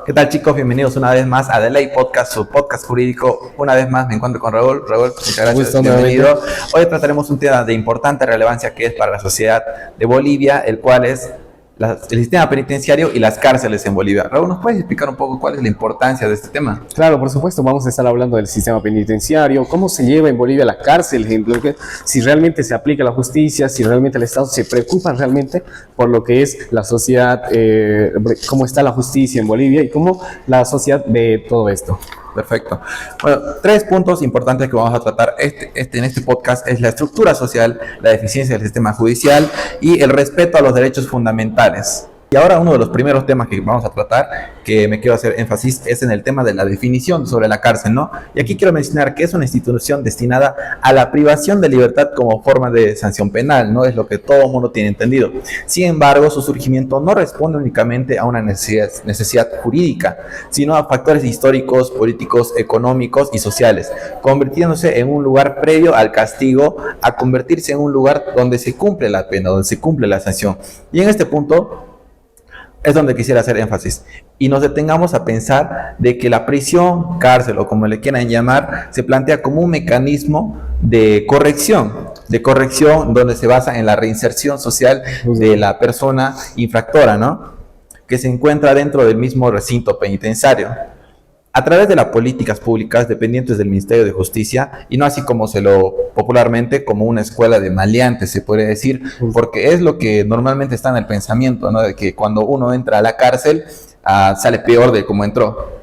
¿Qué tal, chicos? Bienvenidos una vez más a The Ley Podcast, su podcast jurídico. Una vez más me encuentro con Raúl. Raúl, muchas gracias, bienvenido. Hoy trataremos un tema de importante relevancia que es para la sociedad de Bolivia, el cual es el sistema penitenciario y las cárceles en Bolivia. Raúl, ¿nos puedes explicar un poco cuál es la importancia de este tema? Claro, por supuesto, vamos a estar hablando del sistema penitenciario, cómo se lleva en Bolivia la cárcel, si realmente se aplica la justicia, si realmente el Estado se preocupa realmente por lo que es la sociedad, cómo está la justicia en Bolivia y cómo la sociedad ve todo esto. Perfecto. Bueno, 3 puntos importantes que vamos a tratar en este podcast es la estructura social, la deficiencia del sistema judicial y el respeto a los derechos fundamentales. Y ahora uno de los primeros temas que vamos a tratar, que me quiero hacer énfasis, es en el tema de la definición sobre la cárcel, ¿no? Y aquí quiero mencionar que es una institución destinada a la privación de libertad como forma de sanción penal, ¿no? Es lo que todo el mundo tiene entendido. Sin embargo, su surgimiento no responde únicamente a una necesidad jurídica, sino a factores históricos, políticos, económicos y sociales, convirtiéndose en un lugar previo al castigo, a convertirse en un lugar donde se cumple la pena, donde se cumple la sanción. Y en este punto es donde quisiera hacer énfasis y nos detengamos a pensar de que la prisión, cárcel o como le quieran llamar, se plantea como un mecanismo de corrección donde se basa en la reinserción social de la persona infractora, ¿no? Que se encuentra dentro del mismo recinto penitenciario, a través de las políticas públicas dependientes del Ministerio de Justicia, y no así como se lo popularmente como una escuela de maleantes, se podría decir, porque es lo que normalmente está en el pensamiento, ¿no? De que cuando uno entra a la cárcel, sale peor de como entró.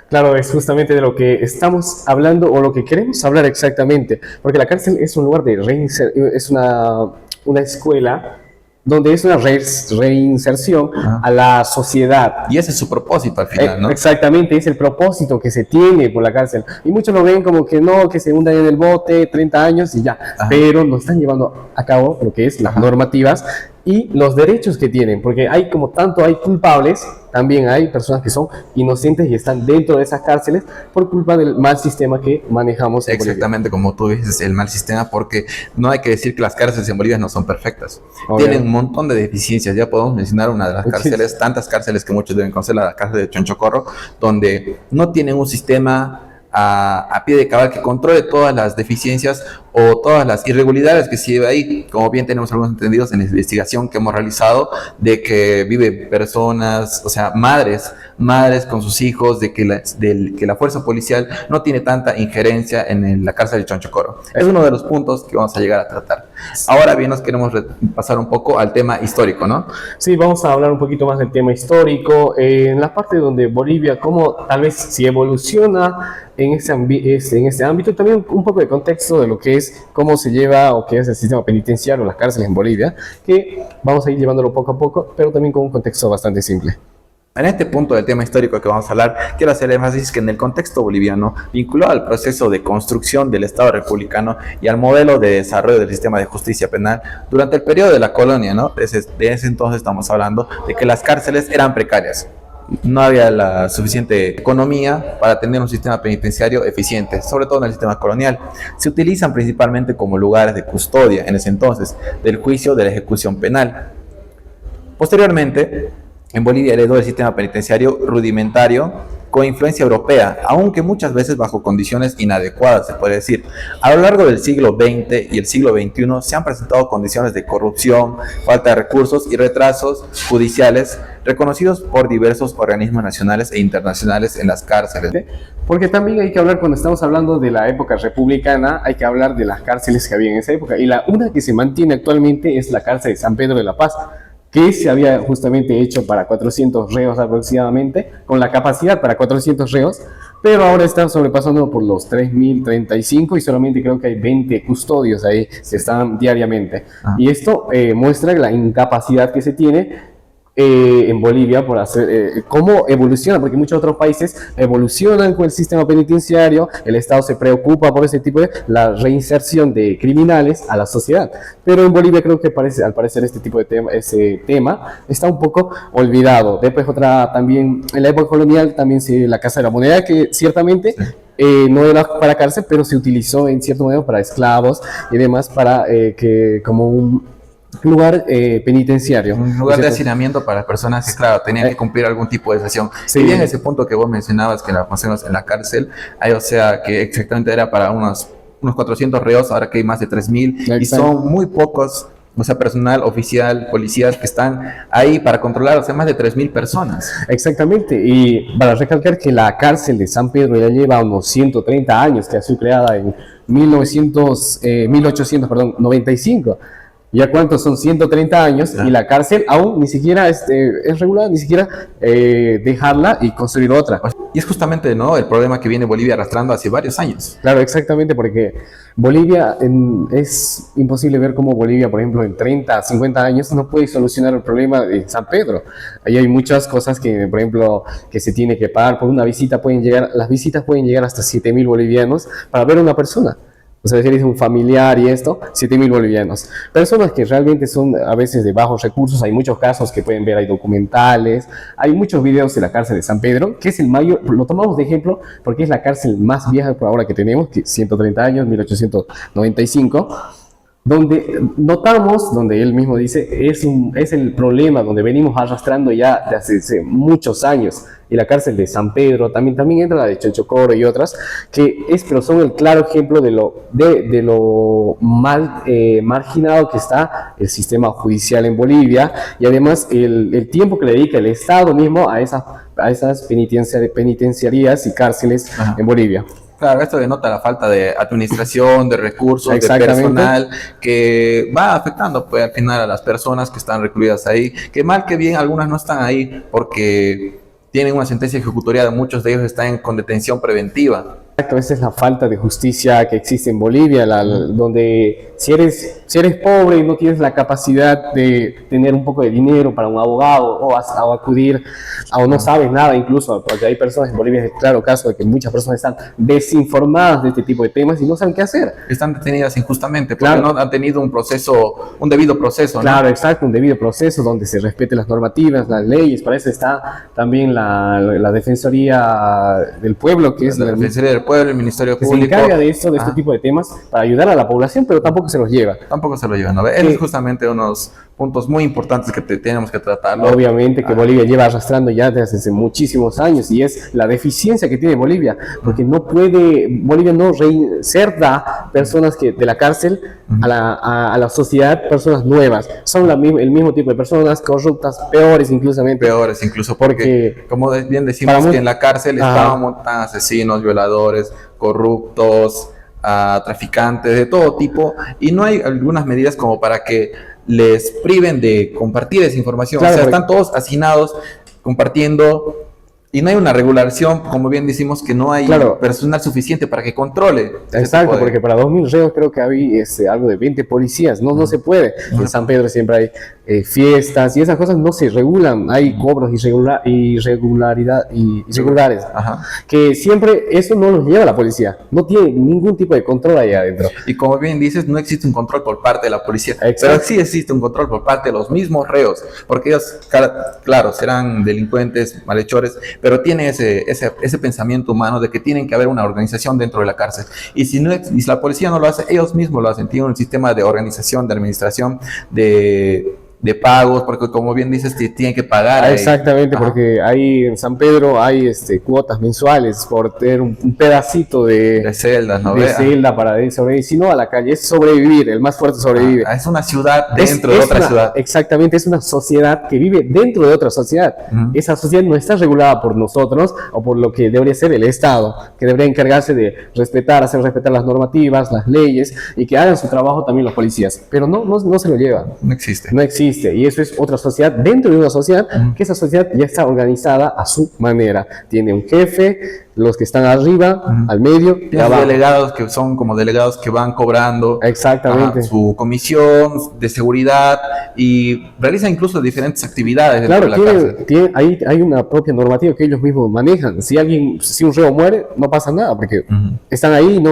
Claro, es justamente de lo que estamos hablando o lo que queremos hablar exactamente, porque la cárcel es un lugar de reinserción, es una escuela donde es una reinserción a la sociedad. Y ese es su propósito al final, ¿no? Exactamente, es el propósito que se tiene por la cárcel. Y muchos lo ven como que no, que se hundan en el bote 30 años y ya. Ajá. Pero no están llevando a cabo lo que es las normativas y los derechos que tienen, porque hay como tanto hay culpables, también hay personas que son inocentes y están dentro de esas cárceles por culpa del mal sistema que manejamos en Exactamente, Bolivia. Como tú dices, el mal sistema, porque no hay que decir que las cárceles en Bolivia no son perfectas. Tienen un montón de deficiencias. Ya podemos mencionar una de las cárceles, tantas cárceles que muchos deben conocer, la cárcel de Chonchocorro, donde no tienen un sistema a pie de cabal que controle todas las deficiencias o todas las irregularidades que se lleva ahí, como bien tenemos algunos entendidos en la investigación que hemos realizado, de que viven personas, o sea, madres con sus hijos, de que la fuerza policial no tiene tanta injerencia en la cárcel de Chonchocorro. Es uno de los puntos que vamos a llegar a tratar. Ahora bien, nos queremos pasar un poco al tema histórico, ¿no? Sí, vamos a hablar un poquito más del tema histórico, en la parte donde Bolivia, cómo tal vez si evoluciona en este ámbito, también un poco de contexto de lo que es, cómo se lleva o qué es el sistema penitenciario, las cárceles en Bolivia, que vamos a ir llevándolo poco a poco, pero también con un contexto bastante simple. En este punto del tema histórico que vamos a hablar, quiero hacer énfasis que en el contexto boliviano, vinculado al proceso de construcción del Estado republicano y al modelo de desarrollo del sistema de justicia penal, durante el periodo de la colonia, ¿no? De ese entonces estamos hablando de que las cárceles eran precarias. No había la suficiente economía para tener un sistema penitenciario eficiente, sobre todo en el sistema colonial. Se utilizan principalmente como lugares de custodia, en ese entonces, del juicio de la ejecución penal. Posteriormente, en Bolivia heredó el sistema penitenciario rudimentario con influencia europea, aunque muchas veces bajo condiciones inadecuadas, se puede decir. A lo largo del siglo XX y el siglo XXI se han presentado condiciones de corrupción, falta de recursos y retrasos judiciales reconocidos por diversos organismos nacionales e internacionales en las cárceles. Porque también hay que hablar, cuando estamos hablando de la época republicana, hay que hablar de las cárceles que había en esa época. Y una que se mantiene actualmente es la cárcel de San Pedro de la Paz, que se había justamente hecho para 400 reos aproximadamente, con la capacidad para 400 reos, pero ahora están sobrepasando por los 3.035 y solamente creo que hay 20 custodios ahí que están diariamente. Y esto muestra la incapacidad que se tiene en Bolivia por hacer, cómo evoluciona, porque muchos otros países evolucionan con el sistema penitenciario, el Estado se preocupa por ese tipo de la reinserción de criminales a la sociedad, pero en Bolivia creo que al parecer este tipo de ese tema está un poco olvidado. Después también en la época colonial también la Casa de la Moneda, que ciertamente no era para cárcel, pero se utilizó en cierto modo para esclavos y demás, para como lugar penitenciario. Un lugar de ¿Cierto? hacinamiento para personas que, claro, tenían que cumplir algún tipo de sanción. Sí. Y bien ese punto que vos mencionabas, que más o menos en la cárcel, hay, o sea, que exactamente era para unos 400 reos, ahora que hay más de 3000, y Exacto. son muy pocos, o sea, personal, oficial, policías que están ahí para controlar, o sea, más de 3000 personas. Exactamente, y para recalcar que la cárcel de San Pedro ya lleva unos 130 años, que ha sido creada en 1895. ¿Ya cuántos son? 130 años, y la cárcel aún ni siquiera es regular, ni siquiera dejarla y construir otra. Y es justamente, ¿no?, el problema que viene Bolivia arrastrando hace varios años. Claro, exactamente, porque Bolivia, es imposible ver cómo Bolivia, por ejemplo, en 30, 50 años no puede solucionar el problema de San Pedro. Ahí hay muchas cosas que, por ejemplo, que se tiene que pagar por una visita. Las visitas pueden llegar hasta 7.000 bolivianos para ver a una persona. O sea, si eres un familiar y esto, 7.000 bolivianos. Personas que realmente son a veces de bajos recursos. Hay muchos casos que pueden ver, hay documentales, hay muchos videos de la cárcel de San Pedro, que es el mayor, lo tomamos de ejemplo porque es la cárcel más vieja por ahora que tenemos, que 130 años, 1895. Donde notamos, donde él mismo dice, es el problema donde venimos arrastrando ya desde hace muchos años. Y la cárcel de San Pedro, también entra la de Chonchocoro y otras, pero son el claro ejemplo de lo marginado que está el sistema judicial en Bolivia, y además el tiempo que le dedica el Estado mismo a esas penitenciarías y cárceles en Bolivia. Claro, esto denota la falta de administración, de recursos, de Exactamente. personal, que va afectando, pues, al final a las personas que están recluidas ahí, que mal que bien algunas no están ahí porque tienen una sentencia ejecutoriada, muchos de ellos están con detención preventiva. Exacto, esa es la falta de justicia que existe en Bolivia, donde si eres pobre y no tienes la capacidad de tener un poco de dinero para un abogado o acudir, o no sabes nada incluso, porque hay personas en Bolivia, es claro caso de que muchas personas están desinformadas de este tipo de temas y no saben qué hacer. Están detenidas injustamente porque Claro. no han tenido un debido proceso, ¿no? Claro, exacto, un debido proceso donde se respeten las normativas, las leyes. Para eso está también la Defensoría del Pueblo, que es La Defensoría del Pueblo, el Ministerio que se Público. encarga de este tipo de temas para ayudar a la población, pero tampoco se los lleva. Tampoco se lo llevan, ¿no? Es justamente unos puntos muy importantes que tenemos que tratar, ¿no? Obviamente que Bolivia lleva arrastrando ya desde hace muchísimos años, y es la deficiencia que tiene Bolivia, porque Bolivia no reinserta personas de la cárcel a la sociedad, personas nuevas. Son el mismo tipo de personas, corruptas, peores incluso. Peores incluso, porque como bien decimos que en la cárcel estaban asesinos, violadores, corruptos, traficantes de todo tipo, y no hay algunas medidas como para que les priven de compartir esa información. Claro, o sea, están todos hacinados compartiendo, y no hay una regulación, como bien decimos, que no hay personal suficiente para que controle. Exacto, porque para 2.000 reos creo que hay algo de 20 policías, no se puede. En San Pedro siempre hay fiestas y esas cosas no se regulan, hay cobros irregulares, que siempre eso no los lleva la policía, no tiene ningún tipo de control ahí adentro. Y como bien dices, no existe un control por parte de la policía. Exacto. Pero sí existe un control por parte de los mismos reos, porque ellos, claro, serán delincuentes, malhechores, pero tiene ese pensamiento humano de que tienen que haber una organización dentro de la cárcel. Y si la policía no lo hace, ellos mismos lo hacen. Tienen un sistema de organización, de administración, de pagos, porque como bien dices, tienen que pagar. Exactamente, porque ahí en San Pedro hay cuotas mensuales por tener un pedacito de celdas, ¿no? De celda para sobrevivir. Si no, a la calle es sobrevivir, el más fuerte sobrevive. Es una ciudad dentro de otra ciudad. Exactamente, es una sociedad que vive dentro de otra sociedad. Esa sociedad no está regulada por nosotros o por lo que debería ser el Estado, que debería encargarse de hacer respetar las normativas, las leyes, y que hagan su trabajo también los policías. Pero no se lo lleva. No existe. Y eso es otra sociedad dentro de una sociedad, que esa sociedad ya está organizada a su manera. Tiene un jefe, los que están arriba, al medio, delegados que son como delegados que van cobrando su comisión de seguridad y realizan incluso diferentes actividades dentro de la cárcel. Hay una propia normativa que ellos mismos manejan. Si un reo muere, no pasa nada, porque están ahí,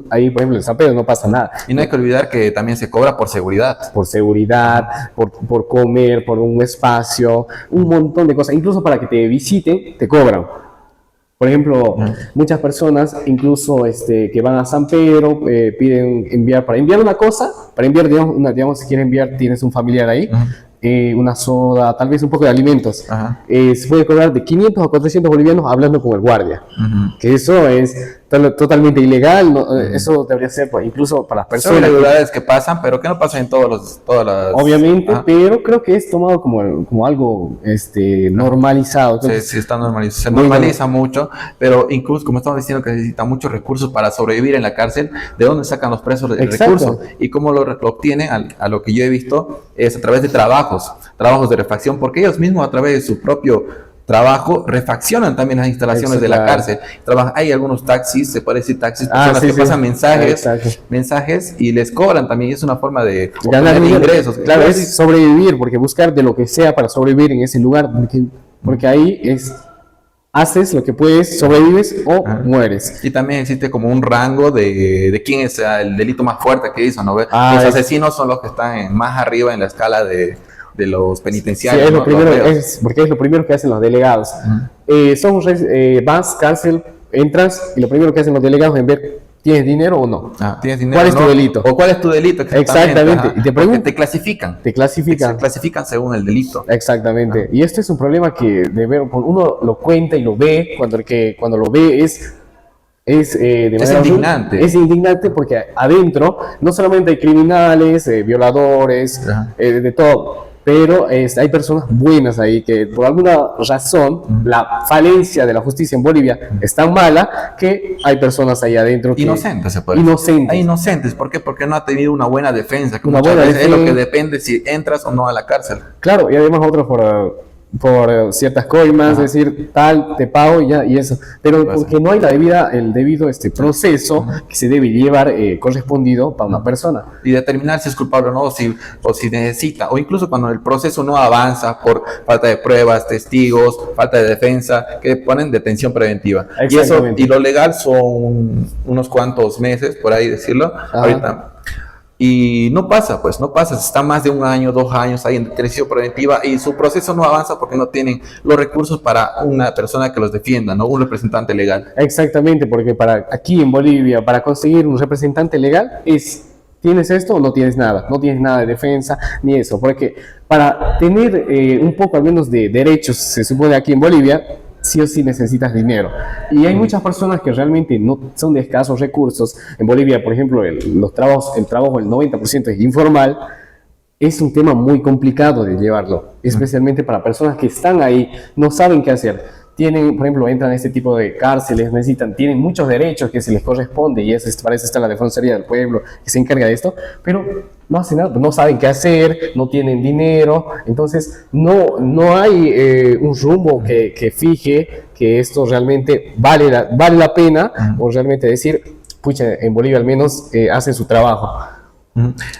ahí por ejemplo en San Pedro no pasa nada. Y no hay que olvidar que también se cobra por seguridad. Por seguridad, por comer, por un espacio, un montón de cosas. Incluso para que te visiten, te cobran. Por ejemplo, muchas personas, incluso que van a San Pedro, piden para enviar una cosa, para enviar, digamos, si quieren enviar, tienes un familiar ahí, una soda, tal vez un poco de alimentos, se puede cobrar de 500 a 400 bolivianos hablando con el guardia, que eso es totalmente ilegal, ¿no? Eso debería ser incluso para las Son personas. irregularidades que pasan, pero que no pasan en todas las... Obviamente, pero creo que es tomado como algo normalizado. Sí, está normalizado. Se normaliza mucho, pero incluso, como estamos diciendo, que necesita muchos recursos para sobrevivir en la cárcel. ¿De dónde sacan los presos el recurso? Y cómo lo obtienen, a lo que yo he visto, es a través de trabajos de refacción, porque ellos mismos, a través de su propio trabajo, refaccionan también las instalaciones de la cárcel. Hay algunos taxis, se puede decir taxis, personas que pasan mensajes y les cobran también. Es una forma de ganar ingresos. Claro, es sobrevivir, porque buscar de lo que sea para sobrevivir en ese lugar, porque ahí haces lo que puedes, sobrevives o mueres. Y también existe como un rango de quién es el delito más fuerte que hizo, ¿no? Los asesinos son los que están más arriba en la escala de los penitenciarios. Sí, porque es lo primero que hacen los delegados. Vas, cárcel, entras y lo primero que hacen los delegados es ver, ¿tienes dinero o no? ¿Tienes dinero ¿Cuál es tu delito? ¿O cuál es tu delito? Exactamente. Y te clasifican. Te clasifican. Se clasifican según el delito. Exactamente. Y esto es un problema que uno lo cuenta y lo ve, cuando lo ve es indignante. Es indignante porque adentro no solamente hay criminales, violadores, de todo, pero hay personas buenas ahí que por alguna razón la falencia de la justicia en Bolivia es tan mala que hay personas ahí adentro inocentes, se puede decir. Hay inocentes. ¿Por qué? Porque no ha tenido una buena defensa, que muchas veces es lo que depende si entras o no a la cárcel. Claro, y además otros por ciertas coimas, es decir, te pago y eso, pero porque no hay el debido proceso que se debe llevar correspondido para una persona. Y determinar si es culpable o no, o si necesita, o incluso cuando el proceso no avanza por falta de pruebas, testigos, falta de defensa, que ponen detención preventiva. Y lo legal son unos cuantos meses, por ahí decirlo, ahorita. Y no pasa, está más de 1 año, 2 años ahí en detención preventiva y su proceso no avanza porque no tienen los recursos para una persona que los defienda, ¿no? Un representante legal. Exactamente, porque aquí en Bolivia, para conseguir un representante legal ¿tienes esto o no tienes nada? No tienes nada de defensa ni eso, porque para tener un poco al menos de derechos, se supone aquí en Bolivia, sí o sí necesitas dinero. Y hay muchas personas que realmente no son de escasos recursos. En Bolivia, por ejemplo, el trabajo, el 90% es informal. Es un tema muy complicado de llevarlo, especialmente para personas que están ahí, no saben qué hacer. Por ejemplo, entran a este tipo de cárceles, tienen muchos derechos que se les corresponde y para eso está la Defensoría del Pueblo que se encarga de esto, pero no hacen nada, no saben qué hacer, no tienen dinero, entonces no hay un rumbo que fije que esto realmente vale la pena o realmente decir, pucha, en Bolivia al menos hacen su trabajo.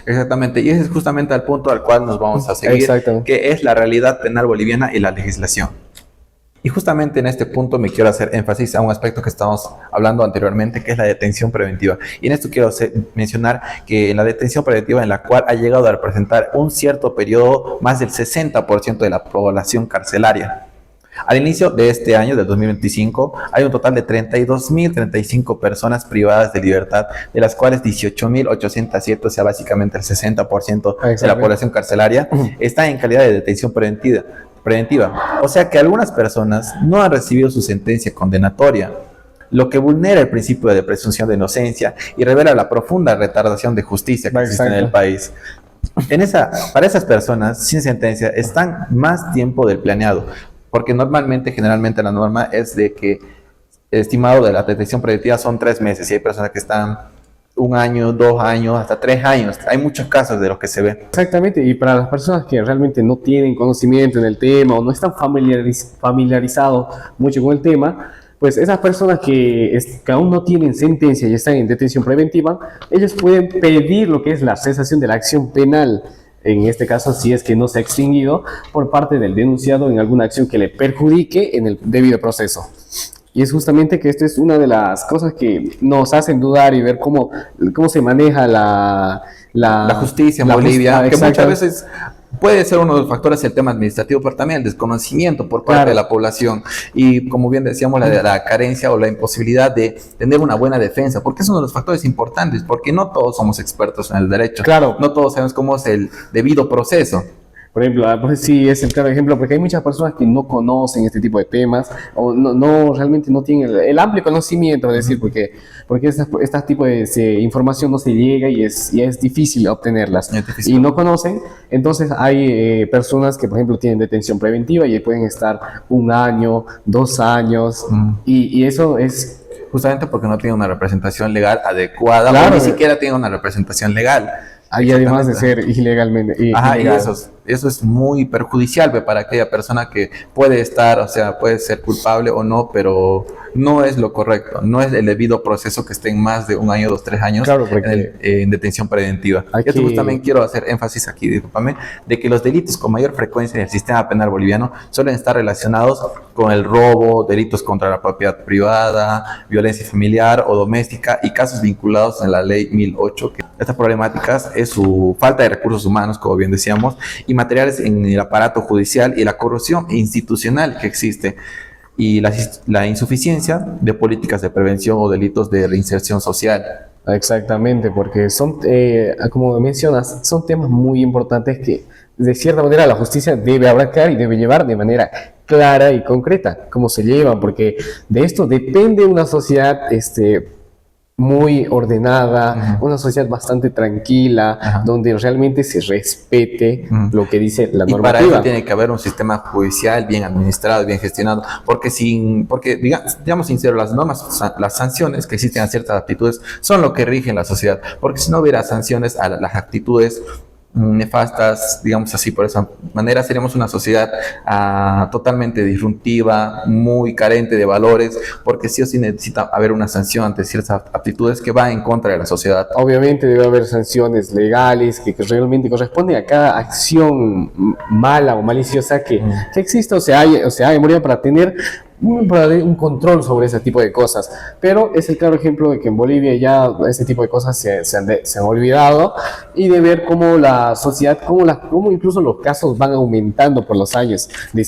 Exactamente, y ese es justamente el punto al cual nos vamos a seguir, que es la realidad penal boliviana y la legislación. Y justamente en este punto me quiero hacer énfasis a un aspecto que estábamos hablando anteriormente, que es la detención preventiva. Y en esto quiero mencionar que la detención preventiva, en la cual ha llegado a representar un cierto periodo más del 60% de la población carcelaria. Al inicio de este año, del 2025, hay un total de 32.035 personas privadas de libertad, de las cuales 18.807, o sea, básicamente el 60% de la población carcelaria, está en calidad de detención preventiva. O sea que algunas personas no han recibido su sentencia condenatoria, lo que vulnera el principio de presunción de inocencia y revela la profunda retardación de justicia que existe en el país. Para esas personas sin sentencia están más tiempo del planeado, porque generalmente la norma es de que el estimado de la detención preventiva son 3 meses y hay personas que están 1 año, 2 años, hasta 3 años. Hay muchos casos de los que se ve. Exactamente, y para las personas que realmente no tienen conocimiento en el tema o no están familiarizados mucho con el tema, pues esas personas que aún no tienen sentencia y están en detención preventiva, ellos pueden pedir lo que es la cesación de la acción penal. En este caso, si es que no se ha extinguido por parte del denunciado en alguna acción que le perjudique en el debido proceso. Y es justamente que esto es una de las cosas que nos hacen dudar y ver cómo se maneja la justicia en Bolivia, que muchas veces Puede ser uno de los factores el tema administrativo, pero también el desconocimiento por parte Claro. de la población y, como bien decíamos, la carencia o la imposibilidad de tener una buena defensa, porque es uno de los factores importantes, porque no todos somos expertos en el derecho, Claro. no todos sabemos cómo es el debido proceso. Por ejemplo, pues sí, es el claro ejemplo, porque hay muchas personas que no conocen este tipo de temas o realmente no tienen el amplio conocimiento, es decir, porque este tipo de información no se llega y es difícil obtenerlas. Es difícil. Y no conocen, entonces hay personas que, por ejemplo, tienen detención preventiva y pueden estar 1 año, 2 años, y eso es... Justamente porque no tiene una representación legal adecuada, Claro. o ni siquiera tiene una representación legal. Ahí además de Exactamente. ser ilegalmente. Ajá, y ilegal. eso es muy perjudicial para aquella persona que puede estar, o sea, puede ser culpable o no, pero no es lo correcto, no es el debido proceso que estén más de 1 año, 2, 3 años Claro, porque en detención preventiva. aquí- Yo también quiero hacer énfasis aquí, discúlpame, de que los delitos con mayor frecuencia en el sistema penal boliviano suelen estar relacionados con el robo, delitos contra la propiedad privada, violencia familiar o doméstica y casos vinculados en la ley 1008. Que estas problemáticas es su falta de recursos humanos, como bien decíamos, y materiales en el aparato judicial y la corrupción institucional que existe y la insuficiencia de políticas de prevención o delitos de reinserción social. Exactamente, porque son, como mencionas, son temas muy importantes que de cierta manera la justicia debe abarcar y debe llevar de manera clara y concreta cómo se llevan, porque de esto depende una sociedad muy ordenada, una sociedad bastante tranquila, Ajá. donde realmente se respete lo que dice la Y para normativa. eso tiene que haber un sistema judicial bien administrado, bien gestionado, porque digamos sincero, las normas, las sanciones que existen a ciertas actitudes son lo que rigen la sociedad, porque si no hubiera sanciones a las actitudes nefastas, digamos así, por esa manera seríamos una sociedad totalmente disruptiva, muy carente de valores, porque sí o sí necesita haber una sanción ante ciertas actitudes que va en contra de la sociedad. Obviamente debe haber sanciones legales que realmente corresponden a cada acción mala o maliciosa que exista o se haya en Bolivia para tener un control sobre ese tipo de cosas. Pero es el claro ejemplo de que en Bolivia ya ese tipo de cosas se han olvidado, y de ver cómo la sociedad, cómo incluso los casos van aumentando por los años, por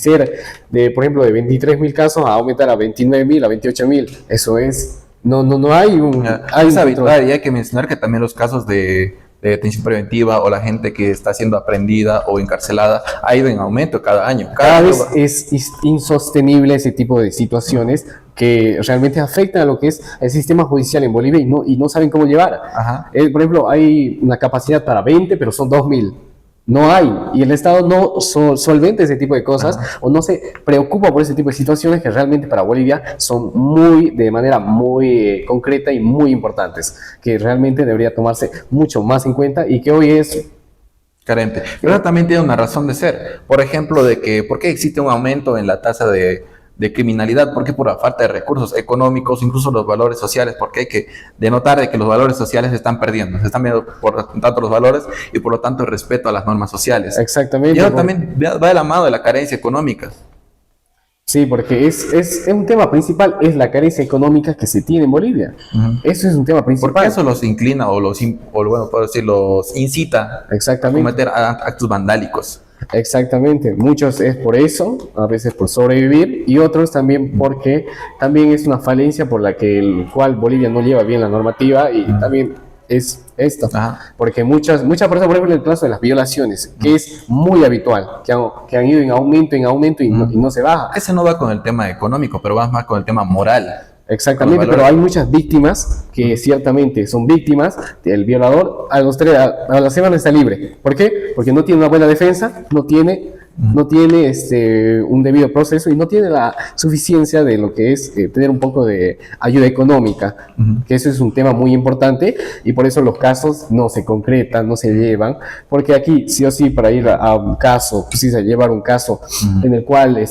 ejemplo, de 23.000 casos a aumentar a 29.000, a 28.000. Eso es... No hay un... hay Es un habitual, control. y hay que mencionar que también los casos de detención preventiva o la gente que está siendo aprendida o encarcelada ha ido en aumento cada año. Cada vez es insostenible ese tipo de situaciones que realmente afectan a lo que es el sistema judicial en Bolivia y no saben cómo llevar. Ajá. Por ejemplo, hay una capacidad para 20, pero son 2.000. No hay, y el Estado no solventa ese tipo de cosas o no se preocupa por ese tipo de situaciones que realmente para Bolivia son de manera muy concreta y muy importantes, que realmente debería tomarse mucho más en cuenta y que hoy es... Carente. Pero eso también tiene una razón de ser. Por ejemplo, ¿por qué existe un aumento en la tasa de criminalidad? ¿Por qué? Por la falta de recursos económicos, incluso los valores sociales, porque hay que denotar de que los valores sociales se están perdiendo, se están viendo por tanto los valores y por lo tanto el respeto a las normas sociales. Exactamente. Y eso también va de la mano de la carencia económica. Sí, porque es un tema principal, es la carencia económica que se tiene en Bolivia. Eso es un tema principal. Porque eso los inclina bueno, puedo decir, los incita a Exactamente. cometer actos vandálicos. Exactamente, muchos es por eso, a veces por sobrevivir, y otros también porque también es una falencia por la que el cual Bolivia no lleva bien la normativa, y también es esto, Ajá. porque muchas personas, por ejemplo, en el caso de las violaciones, que es muy habitual, que han ido en aumento y no se baja. Ese no va con el tema económico, pero va más con el tema moral. Exactamente, Con los pero hay valores. muchas víctimas que ciertamente son víctimas del violador. A la semana está libre. ¿Por qué? Porque no tiene una buena defensa, no tiene un debido proceso y no tiene la suficiencia de lo que es tener un poco de ayuda económica, que eso es un tema muy importante, y por eso los casos no se concretan, no se llevan, porque aquí sí o sí para ir a un caso, precisa llevar un caso en el cual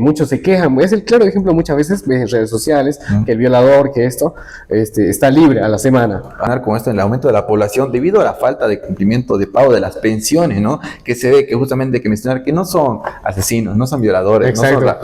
muchos se quejan. Es el claro ejemplo, muchas veces ves en redes sociales que el violador, que está libre a la semana. Ganar con esto en el aumento de la población debido a la falta de cumplimiento de pago de las pensiones, ¿no? Que se ve que justamente hay que mencionar que no son asesinos, no son violadores,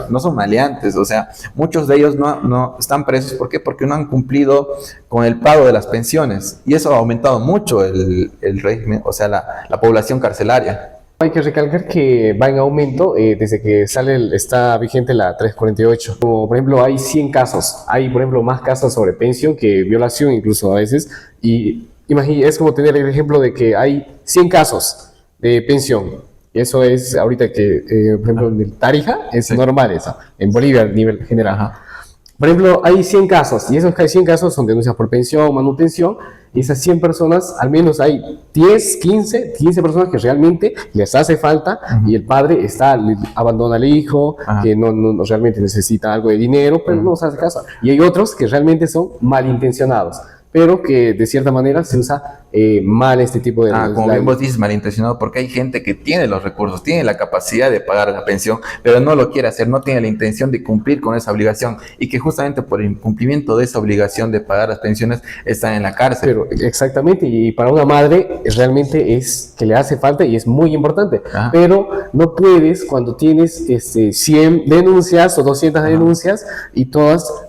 no son maleantes, o sea, muchos de ellos no están presos. ¿Por qué? Porque no han cumplido con el pago de las pensiones, y eso ha aumentado mucho el régimen, o sea, la población carcelaria. Hay que recalcar que va en aumento desde que está vigente la 348. Como por ejemplo hay 100 casos, hay por ejemplo más casos sobre pensión que violación incluso a veces. Y es como tener el ejemplo de que hay 100 casos de pensión. Y eso es ahorita que, por ejemplo, en el Tarija es normal eso, en Bolivia a nivel general. Ajá. Por ejemplo, hay 100 casos y esos 100 casos son denuncias por pensión, manutención. Y esas 100 personas, al menos hay 15 personas que realmente les hace falta y el padre abandona al hijo, que no realmente necesita algo de dinero, pero no se hace caso. Y hay otros que realmente son malintencionados, pero que de cierta manera se usa mal este tipo de... Como bien vos dices, malintencionado, porque hay gente que tiene los recursos, tiene la capacidad de pagar la pensión, pero no lo quiere hacer, no tiene la intención de cumplir con esa obligación, y que justamente por el incumplimiento de esa obligación de pagar las pensiones están en la cárcel. Pero exactamente, y para una madre realmente es que le hace falta y es muy importante. Pero no puedes cuando tienes 100 denuncias o 200 denuncias y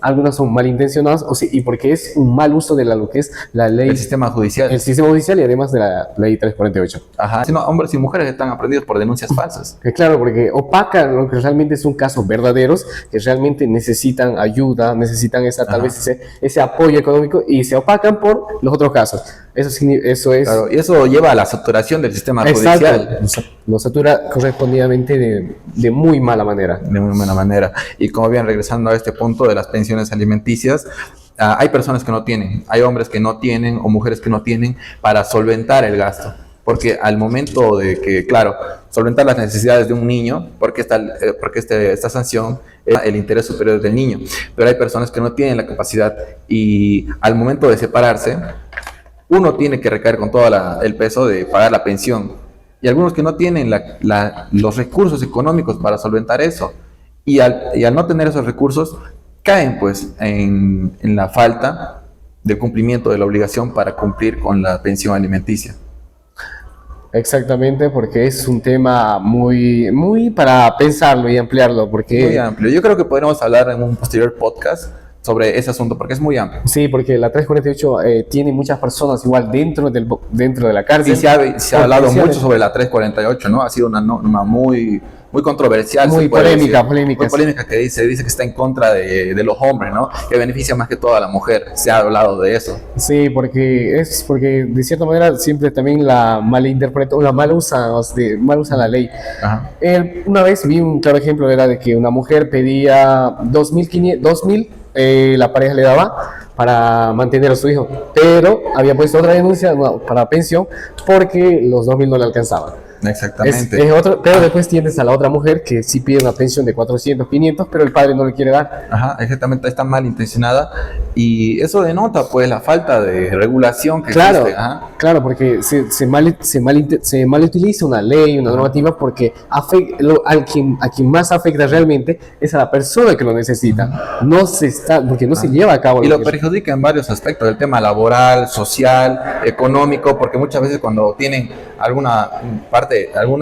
algunas son malintencionadas, y porque es un mal uso de lo que es la ley. El sistema judicial. El sistema judicial y además de la ley 348. Sino hombres y mujeres están aprendidos por denuncias falsas. Claro, porque opacan lo que realmente es un caso verdaderos, que realmente necesitan ayuda, necesitan tal vez ese apoyo económico y se opacan por los otros casos. Eso es... Claro, y eso lleva a la saturación del sistema judicial. Lo satura correspondidamente de muy mala manera. De muy mala manera. Y como bien, regresando a este punto de las pensiones alimenticias, hay personas que no tienen, hay hombres que no tienen o mujeres que no tienen para solventar el gasto. Porque al momento de que, claro, solventar las necesidades de un niño, porque esta sanción es el interés superior del niño, pero hay personas que no tienen la capacidad y al momento de separarse, uno tiene que recaer con todo el peso de pagar la pensión. Y algunos que no tienen los recursos económicos para solventar eso. Y al no tener esos recursos, caen pues en la falta del cumplimiento de la obligación para cumplir con la pensión alimenticia. Exactamente, porque es un tema muy para pensarlo y ampliarlo. Muy amplio. Yo creo que podremos hablar en un posterior podcast sobre ese asunto, porque es muy amplio. Sí, porque la 348 tiene muchas personas igual dentro de la cárcel. Y se ha hablado mucho sobre la 348, ¿no? Ha sido una norma muy controversial. Muy polémica. Muy polémica, que dice que está en contra de los hombres, ¿no? Que beneficia más que todo a la mujer. Se ha hablado de eso. Sí, porque de cierta manera siempre también la malinterpreta o la mal usa la ley. Una vez vi un claro ejemplo, era de que una mujer pedía 2.000 la pareja le daba para mantener a su hijo, pero había puesto otra denuncia para pensión porque los 2.000 no le alcanzaban. Exactamente. Pero después tienes a la otra mujer que sí pide una pensión de 400, 500, pero el padre no le quiere dar. Exactamente, está mal intencionada y eso denota pues la falta de regulación que existe. Claro, porque se mal utiliza una ley, una normativa, porque a quien más afecta realmente es a la persona que lo necesita. Porque no se lleva a cabo. Y lo perjudica en varios aspectos, el tema laboral, social, económico, porque muchas veces cuando tienen alguna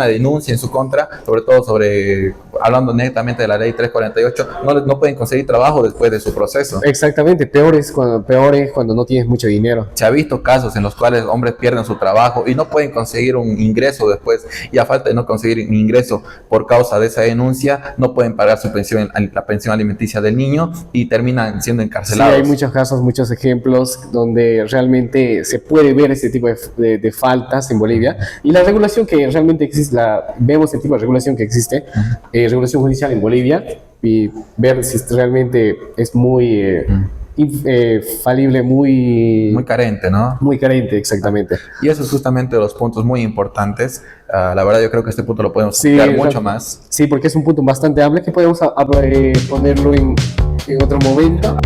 denuncia en su contra, sobre todo hablando netamente de la ley 348, no pueden conseguir trabajo después de su proceso. Exactamente, peor es cuando no tienes mucho dinero. Se ha visto casos en los cuales hombres pierden su trabajo y no pueden conseguir un ingreso después, y a falta de no conseguir un ingreso por causa de esa denuncia, no pueden pagar la pensión alimenticia del niño y terminan siendo encarcelados. Sí, hay muchos casos, muchos ejemplos donde realmente se puede ver este tipo de faltas en Bolivia, y la regulación que realmente existe, vemos el tipo de regulación que existe, regulación judicial en Bolivia, y ver si realmente es muy falible, muy carente, ¿no? Muy carente, exactamente. Y eso es justamente los puntos muy importantes. La verdad, yo creo que este punto lo podemos explicar mucho más. Sí, porque es un punto bastante amplio que podemos ponerlo en otro momento.